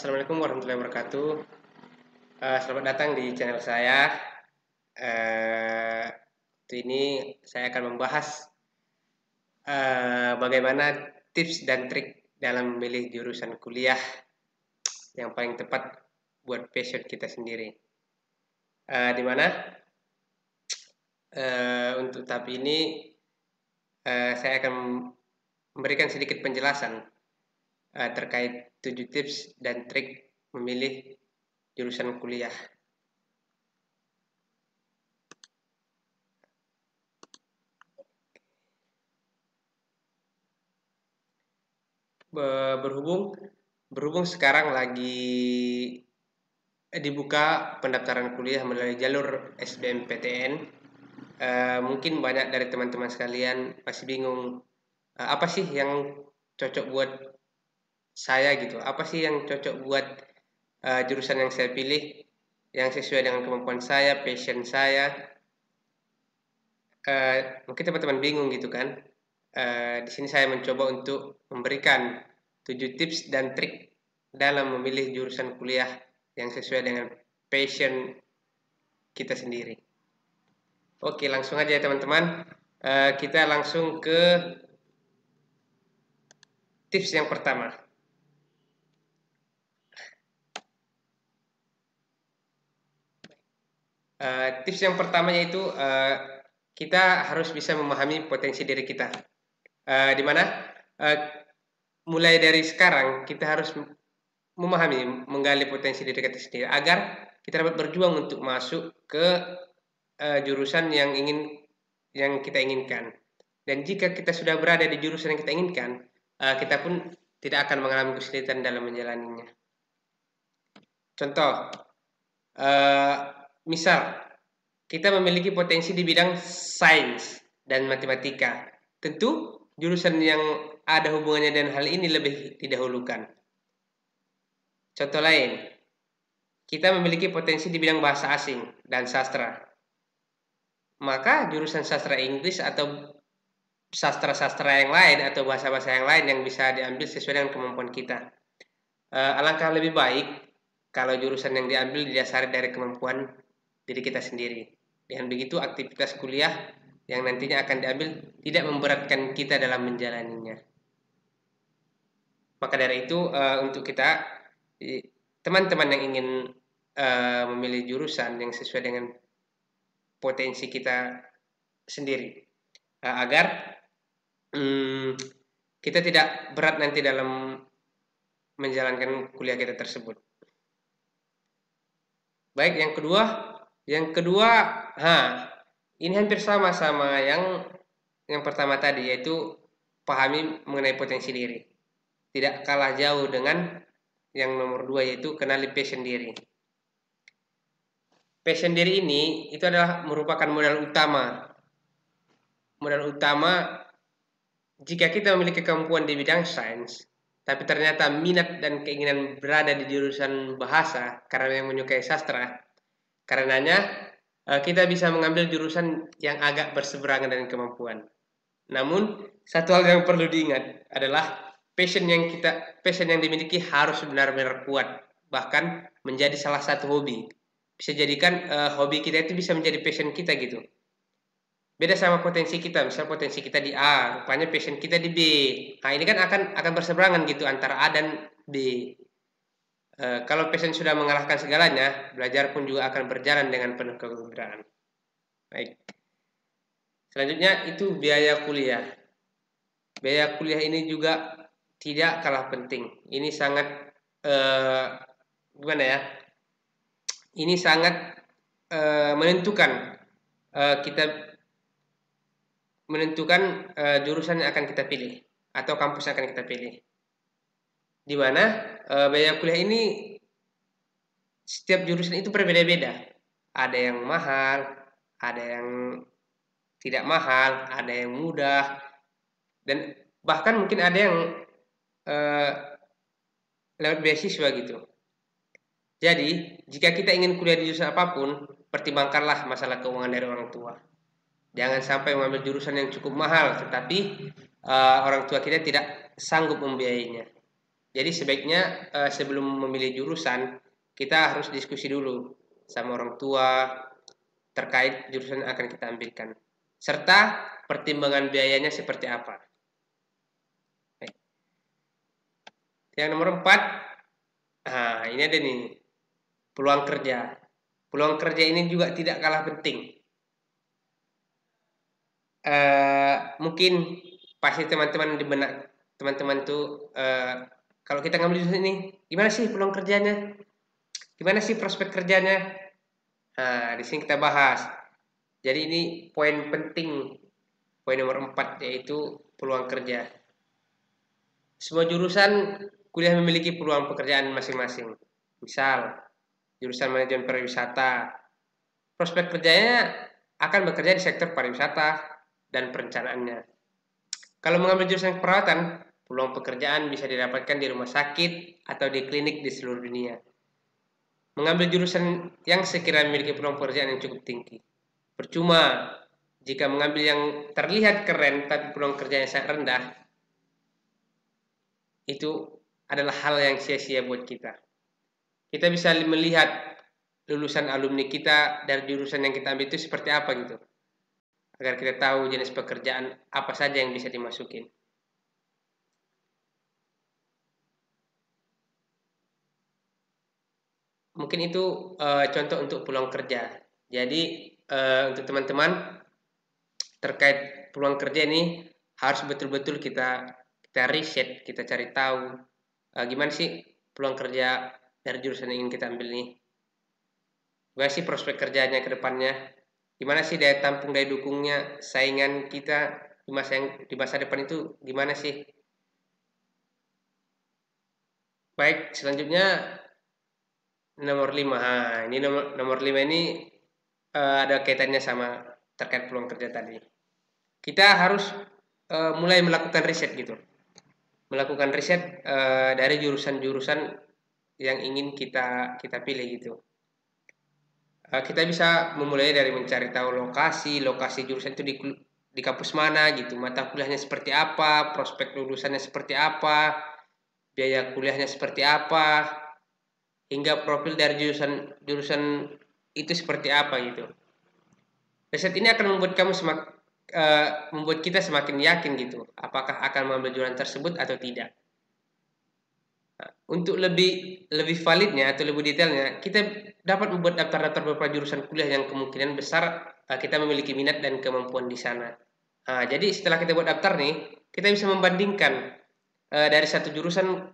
Assalamualaikum warahmatullahi wabarakatuh. Selamat datang di channel saya. Hari ini saya akan membahas bagaimana tips dan trik dalam memilih jurusan kuliah yang paling tepat buat passion kita sendiri. Di mana untuk tahap ini saya akan memberikan sedikit penjelasan terkait 7 tips dan trik memilih jurusan kuliah. Berhubung sekarang lagi dibuka pendaftaran kuliah melalui jalur SBMPTN, mungkin banyak dari teman-teman sekalian masih bingung apa sih yang cocok buat saya gitu, apa sih yang cocok buat jurusan yang saya pilih, yang sesuai dengan kemampuan saya, passion saya. Mungkin teman-teman bingung gitu kan. Di sini saya mencoba untuk memberikan 7 tips dan trik dalam memilih jurusan kuliah yang sesuai dengan passion kita sendiri. Oke, langsung aja ya teman-teman. Kita langsung ke tips yang pertama. Tips yang pertama yaitu kita harus bisa memahami potensi diri kita. Di mana mulai dari sekarang kita harus memahami, menggali potensi diri kita sendiri agar kita dapat berjuang untuk masuk ke jurusan yang kita inginkan. Dan jika kita sudah berada di jurusan yang kita inginkan, kita pun tidak akan mengalami kesulitan dalam menjalaninya. Contoh, misal kita memiliki potensi di bidang sains dan matematika. Tentu jurusan yang ada hubungannya dengan hal ini lebih didahulukan. Contoh lain, kita memiliki potensi di bidang bahasa asing dan sastra. Maka jurusan sastra Inggris atau sastra-sastra yang lain atau bahasa-bahasa yang lain yang bisa diambil sesuai dengan kemampuan kita. Alangkah lebih baik kalau jurusan yang diambil didasari dari kemampuan diri kita sendiri. Dengan begitu aktivitas kuliah yang nantinya akan diambil tidak memberatkan kita dalam menjalaninya. Maka dari itu untuk kita teman-teman yang ingin memilih jurusan yang sesuai dengan potensi kita sendiri, agar kita tidak berat nanti dalam menjalankan kuliah kita tersebut. Baik, yang kedua, ini hampir sama yang pertama tadi, yaitu pahami mengenai potensi diri. Tidak kalah jauh dengan yang nomor 2, yaitu kenali passion diri. Passion diri ini itu adalah merupakan modal utama. Modal utama jika kita memiliki kemampuan di bidang sains, tapi ternyata minat dan keinginan berada di jurusan bahasa karena yang menyukai sastra, karenanya kita bisa mengambil jurusan yang agak berseberangan dengan kemampuan. Namun, satu hal yang perlu diingat adalah passion yang dimiliki harus benar-benar kuat, bahkan menjadi salah satu hobi. Bisa jadikan hobi kita itu bisa menjadi passion kita gitu. Beda sama potensi kita, misal potensi kita di A, rupanya passion kita di B. Nah, ini kan akan berseberangan gitu antara A dan B. Kalau passion sudah mengalahkan segalanya, belajar pun juga akan berjalan dengan penuh kegembiraan. Baik. Selanjutnya itu biaya kuliah. Biaya kuliah ini juga tidak kalah penting. Ini sangat gimana ya? Ini sangat menentukan jurusan yang akan kita pilih atau kampus yang akan kita pilih. Di mana biaya kuliah ini setiap jurusan itu berbeda-beda. Ada yang mahal, ada yang tidak mahal, ada yang mudah, dan bahkan mungkin ada yang lewat beasiswa gitu. Jadi, jika kita ingin kuliah di jurusan apapun, pertimbangkanlah masalah keuangan dari orang tua. Jangan sampai mengambil jurusan yang cukup mahal, tetapi orang tua kita tidak sanggup membiayainya. Jadi sebaiknya sebelum memilih jurusan, kita harus diskusi dulu sama orang tua terkait jurusan yang akan kita ambilkan. Serta pertimbangan biayanya seperti apa. Yang nomor 4, nah ini ada nih, peluang kerja. Peluang kerja ini juga tidak kalah penting. Mungkin pasti teman-teman di benak teman-teman tuh kalau kita ngambil jurusan ini, gimana sih peluang kerjanya? Gimana sih prospek kerjanya? Nah, di sini kita bahas. Jadi ini poin penting, poin nomor 4 yaitu peluang kerja. Semua jurusan kuliah memiliki peluang pekerjaan masing-masing. Misal, jurusan manajemen pariwisata, prospek kerjanya akan bekerja di sektor pariwisata dan perencanaannya. Kalau mengambil jurusan keperawatan, peluang pekerjaan bisa didapatkan di rumah sakit atau di klinik di seluruh dunia. Mengambil jurusan yang sekiranya memiliki peluang pekerjaan yang cukup tinggi. Percuma jika mengambil yang terlihat keren tapi peluang kerjanya sangat rendah, itu adalah hal yang sia-sia buat kita. Kita bisa melihat lulusan alumni kita dari jurusan yang kita ambil itu seperti apa gitu. Agar kita tahu jenis pekerjaan apa saja yang bisa dimasukin. Mungkin itu contoh untuk peluang kerja. Jadi untuk teman-teman terkait peluang kerja ini harus betul-betul kita riset, kita cari tahu gimana sih peluang kerja dari jurusan yang ingin kita ambil nih. Gimana sih prospek kerjanya ke depannya? Gimana sih daya tampung, daya dukungnya, saingan kita di masa depan itu gimana sih? Baik, selanjutnya nomor 5. Nah, ini nomor 5 ini ada kaitannya sama terkait peluang kerja tadi. Kita harus mulai melakukan riset gitu. Melakukan riset dari jurusan-jurusan yang ingin kita pilih gitu. Kita bisa memulai dari mencari tahu lokasi jurusan itu di kampus mana gitu, mata kuliahnya seperti apa, prospek lulusannya seperti apa, biaya kuliahnya seperti apa, hingga profil dari jurusan itu seperti apa gitu. Riset ini akan membuat kita semakin yakin gitu, apakah akan mengambil jurusan tersebut atau tidak. Nah, untuk lebih validnya atau lebih detailnya, kita dapat membuat daftar-daftar beberapa jurusan kuliah yang kemungkinan besar kita memiliki minat dan kemampuan di sana. Nah, jadi setelah kita buat daftar nih, kita bisa membandingkan dari satu jurusan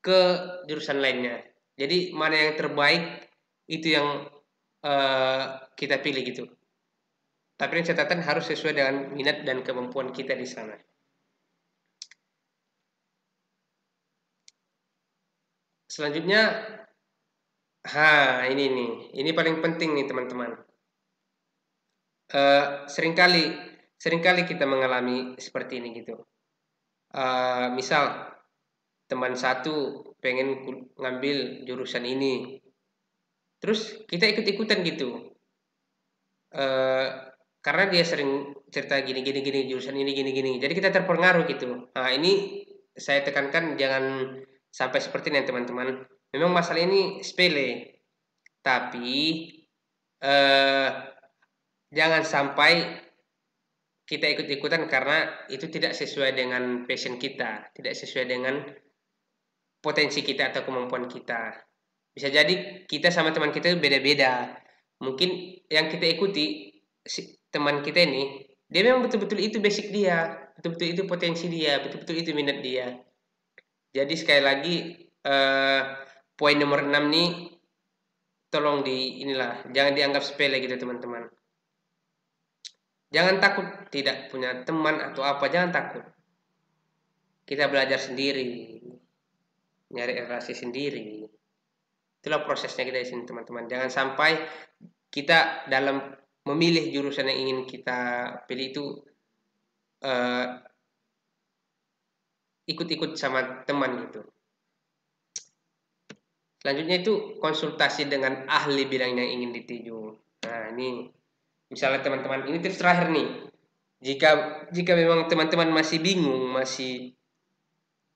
ke jurusan lainnya. Jadi mana yang terbaik itu yang kita pilih gitu. Tapi ini catatan harus sesuai dengan minat dan kemampuan kita di sana. Selanjutnya, ini paling penting nih teman-teman. Seringkali kita mengalami seperti ini gitu. Misal teman satu pengen ngambil jurusan ini, terus kita ikut-ikutan gitu. Karena dia sering cerita gini jurusan ini gini, jadi kita terpengaruh gitu. Nah, ini saya tekankan jangan sampai seperti ini teman-teman. Memang masalah ini sepele, tapi jangan sampai kita ikut-ikutan karena itu tidak sesuai dengan passion kita, tidak sesuai dengan potensi kita atau kemampuan kita. Bisa jadi kita sama teman kita itu beda-beda. Mungkin yang kita ikuti teman kita ini, dia memang betul-betul itu basic dia, betul-betul itu potensi dia, betul-betul itu minat dia. Jadi sekali lagi poin nomor 6 nih tolong jangan dianggap sepele gitu teman-teman. Jangan takut tidak punya teman atau apa, jangan takut. Kita belajar sendiri, nyari relasi sendiri. Itulah prosesnya kita di sini teman-teman. Jangan sampai kita dalam memilih jurusan yang ingin kita pilih itu ikut-ikut sama teman gitu. Selanjutnya itu konsultasi dengan ahli bidang yang ingin dituju. Nah, ini misalnya teman-teman, ini tips terakhir nih. Jika memang teman-teman masih bingung,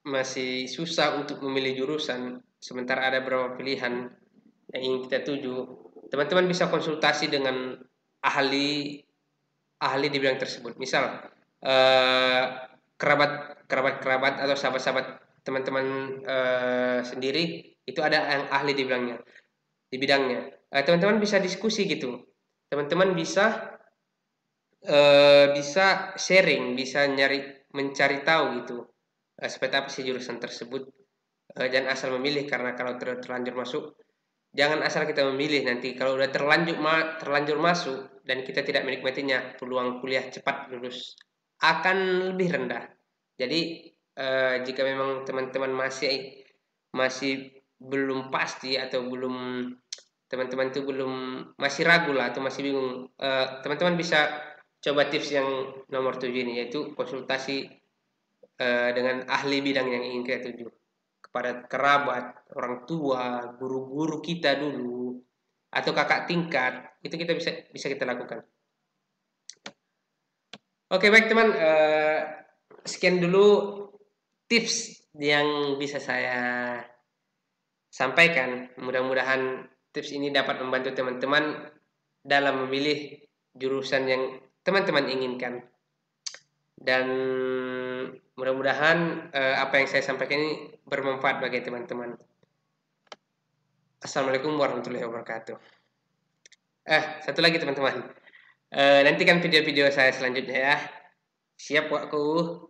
masih susah untuk memilih jurusan, sementara ada beberapa pilihan yang ingin kita tuju, teman-teman bisa konsultasi dengan ahli ahli di bidang tersebut. Misal eh, kerabat atau sahabat-sahabat teman-teman sendiri itu ada yang ahli di bidangnya. Teman-teman bisa diskusi gitu. Teman-teman bisa sharing, bisa mencari tahu gitu. Seperti apa sih jurusan tersebut. Jangan asal memilih, karena kalau terlanjur masuk, jangan asal kita memilih, nanti kalau udah terlanjur masuk dan kita tidak menikmatinya, peluang kuliah cepat lulus akan lebih rendah. Jadi jika memang teman-teman masih masih belum pasti, atau teman-teman itu masih ragu lah, atau masih bingung, teman-teman bisa coba tips yang nomor 7 ini, yaitu konsultasi dengan ahli bidang yang ingin kita tuju, kepada kerabat, orang tua, guru-guru kita dulu, atau kakak tingkat. Itu kita bisa kita lakukan. Oke, baik teman, sekian dulu tips yang bisa saya sampaikan. Mudah-mudahan tips ini dapat membantu teman-teman dalam memilih jurusan yang teman-teman inginkan. Dan mudah-mudahan apa yang saya sampaikan ini bermanfaat bagi teman-teman. Assalamualaikum warahmatullahi wabarakatuh. Satu lagi teman-teman. Nantikan video-video saya selanjutnya ya. Siap, Wakku.